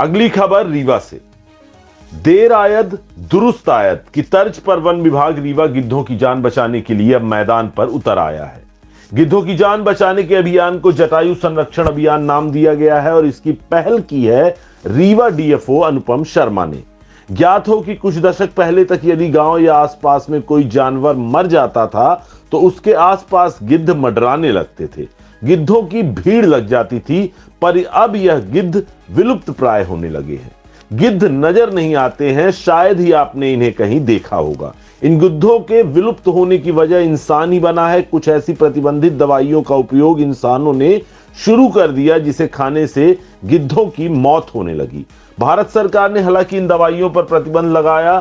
अगली खबर रीवा से। देर आयद दुरुस्त आयद की तर्ज पर वन विभाग रीवा गिद्धों की जान बचाने के लिए अब मैदान पर उतर आया है। गिद्धों की जान बचाने के अभियान को जटायु संरक्षण अभियान नाम दिया गया है और इसकी पहल की है रीवा डीएफओ अनुपम शर्मा ने। ज्ञात हो कि कुछ दशक पहले तक यदि गांव या आसपास में कोई जानवर मर जाता था तो उसके आसपास गिद्ध मंडराने लगते थे, गिद्धों की भीड़ लग जाती थी। पर अब यह गिद्ध विलुप्त प्राय होने लगे हैं। गिद्ध नजर नहीं आते हैं, शायद ही आपने इन्हें कहीं देखा होगा। इन गिद्धों के विलुप्त होने की वजह इंसान ही बना है। कुछ ऐसी प्रतिबंधित दवाइयों का उपयोग इंसानों ने शुरू कर दिया जिसे खाने से गिद्धों की मौत होने लगी। भारत सरकार ने हालांकि इन दवाइयों पर प्रतिबंध लगाया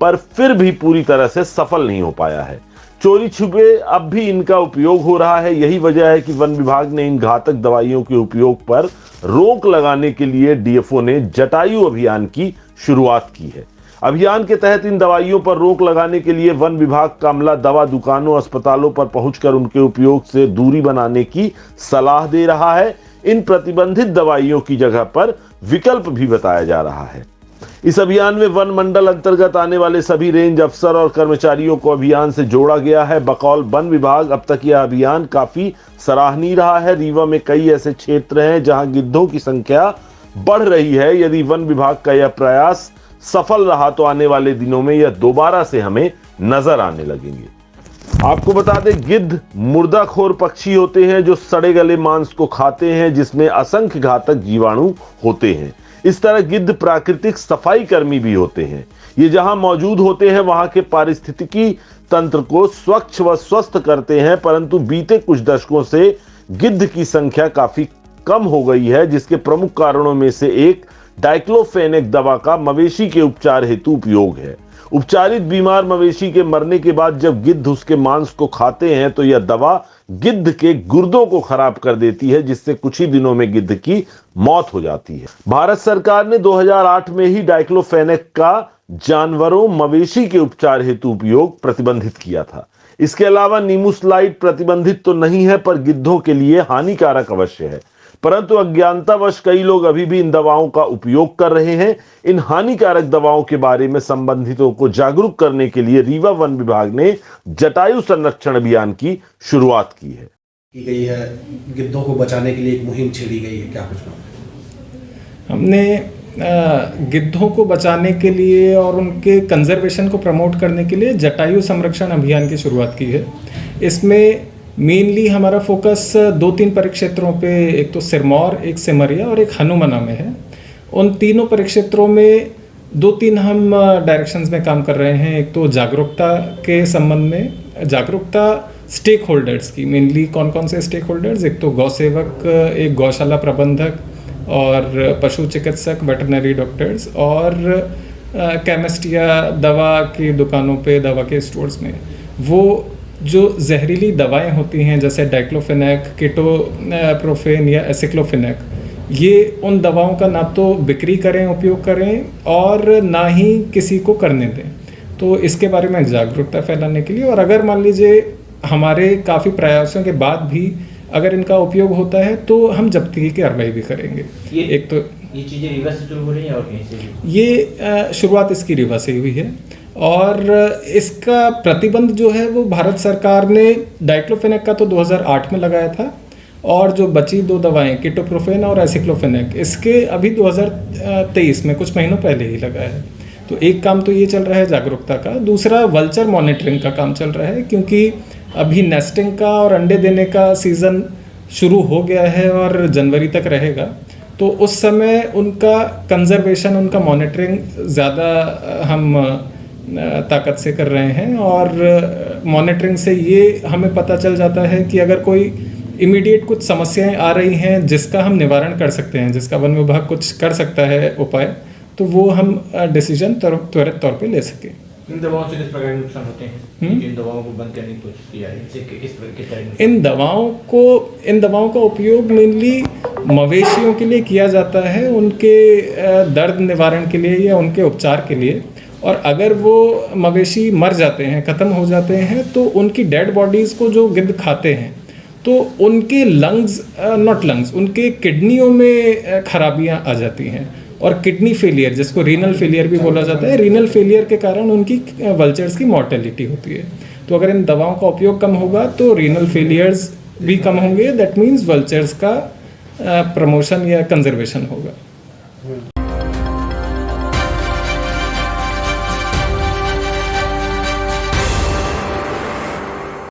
पर फिर भी पूरी तरह से सफल नहीं हो पाया है। चोरी छुपे अब भी इनका उपयोग हो रहा है। यही वजह है कि वन विभाग ने इन घातक दवाइयों के उपयोग पर रोक लगाने के लिए डीएफओ ने जटायु अभियान की शुरुआत की है। अभियान के तहत इन दवाइयों पर रोक लगाने के लिए वन विभाग का अमला दवा दुकानों, अस्पतालों पर पहुंचकर उनके उपयोग से दूरी बनाने की सलाह दे रहा है। इन प्रतिबंधित दवाइयों की जगह पर विकल्प भी बताया जा रहा है। इस अभियान में वन मंडल अंतर्गत आने वाले सभी रेंज अफसर और कर्मचारियों को अभियान से जोड़ा गया है। बकौल वन विभाग अब तक यह अभियान काफी सराहनीय रहा है। रीवा में कई ऐसे क्षेत्र हैं जहां गिद्धों की संख्या बढ़ रही है। यदि वन विभाग का यह प्रयास सफल रहा तो आने वाले दिनों में यह दोबारा से हमें नजर आने लगेंगे। आपको बता दें, गिद्ध मुर्दाखोर पक्षी होते हैं जो सड़े गले मांस को खाते हैं जिसमें असंख्य घातक जीवाणु होते हैं। इस तरह गिद्ध प्राकृतिक सफाई कर्मी भी होते हैं। ये जहां मौजूद होते हैं वहां के पारिस्थितिकी तंत्र को स्वच्छ व स्वस्थ करते हैं, परंतु बीते कुछ दशकों से गिद्ध की संख्या काफी कम हो गई है, जिसके प्रमुख कारणों में से एक डाइक्लोफेनेक दवा का मवेशी के उपचार हेतु उपयोग है। उपचारित बीमार मवेशी के मरने के बाद जब गिद्ध उसके मांस को खाते हैं तो यह दवा गिद्ध के गुर्दों को खराब कर देती है, जिससे कुछ ही दिनों में गिद्ध की मौत हो जाती है। भारत सरकार ने 2008 में ही डाइक्लोफेनेक का जानवरों, मवेशी के उपचार हेतु उपयोग प्रतिबंधित किया था। इसके अलावा नीमूसलाइड प्रतिबंधित तो नहीं है पर गिद्धों के लिए हानिकारक अवश्य है, परंतु अज्ञानतावश कई लोग अभी भी इन दवाओं का उपयोग कर रहे हैं। इन हानिकारक दवाओं के बारे में संबंधितों को जागरूक करने के लिए रीवा वन विभाग ने जटायु संरक्षण अभियान की शुरुआत की गई है। गिद्धों को बचाने के लिए एक मुहिम छेड़ी गई है, क्या कुछ हमने गिद्धों को बचाने के लिए और उनके कंजर्वेशन को प्रमोट करने के लिए जटायु संरक्षण अभियान की शुरुआत की है। इसमें मेनली हमारा फोकस 2-3 परिक्षेत्रों पे, एक तो सिरमौर, एक सिमरिया और एक हनुमाना में है। उन तीनों परिक्षेत्रों में 2-3 हम डायरेक्शंस में काम कर रहे हैं। एक तो जागरूकता के संबंध में, जागरूकता स्टेक होल्डर्स की, मेनली कौन कौन से स्टेक होल्डर्स, एक तो गौ सेवक, एक गौशाला प्रबंधक और पशु चिकित्सक, वेटरनरी डॉक्टर्स और केमिस्ट या दवा की दुकानों पे, दवा के स्टोर्स में। वो जो जहरीली दवाएं होती हैं जैसे डाइक्लोफेनेक, कीटोप्रोफेन या एसिक्लोफेनेक, ये उन दवाओं का ना तो बिक्री करें, उपयोग करें और ना ही किसी को करने दें। तो इसके बारे में जागरूकता फैलाने के लिए, और अगर मान लीजिए हमारे काफ़ी प्रयासों के बाद भी अगर इनका उपयोग होता है तो हम जब्ती की कार्रवाई भी करेंगे। एक तो ये चीज़ें रीवा से शुरू हो रही हैं और कहीं से? ये शुरुआत इसकी रीवा से हुई है और इसका प्रतिबंध जो है वो भारत सरकार ने डाइक्लोफेनेक का तो 2008 में लगाया था और जो बची 2 दवाएं कीटोप्रोफेन और एसिक्लोफेनेक, इसके अभी 2023 में कुछ महीनों पहले ही लगाया है। तो एक काम तो ये चल रहा है जागरूकता का, दूसरा वल्चर मॉनिटरिंग का काम चल रहा है, क्योंकि अभी नेस्टिंग का और अंडे देने का सीज़न शुरू हो गया है और जनवरी तक रहेगा। तो उस समय उनका कंजर्वेशन, उनका मॉनिटरिंग ज़्यादा हम ताकत से कर रहे हैं और मॉनिटरिंग से ये हमें पता चल जाता है कि अगर कोई इमीडिएट कुछ समस्याएं आ रही हैं जिसका हम निवारण कर सकते हैं, जिसका वन विभाग कुछ कर सकता है उपाय, तो वो हम डिसीजन त्वरित तौर पे ले सकें। इन दवाओं से किस प्रकार के नुकसान होते हैं? इन दवाओं को बंद करने की कोशिश की जा रही है, किस तरह? इन दवाओं का उपयोग मेनली मवेशियों के लिए किया जाता है, उनके दर्द निवारण के लिए या उनके उपचार के लिए। और अगर वो मवेशी मर जाते हैं, ख़त्म हो जाते हैं, तो उनकी डेड बॉडीज़ को जो गिद्ध खाते हैं तो उनके लंग्स, उनके किडनियों में खराबियां आ जाती हैं और किडनी फेलियर, जिसको रीनल फेलियर भी बोला जाता है, रीनल फेलियर के कारण उनकी वल्चर्स की मॉर्टेलिटी होती है। तो अगर इन दवाओं का उपयोग कम होगा तो रीनल फेलियर्स भी कम होंगे, दैट मीन्स वल्चर्स का प्रमोशन या कंजर्वेशन होगा।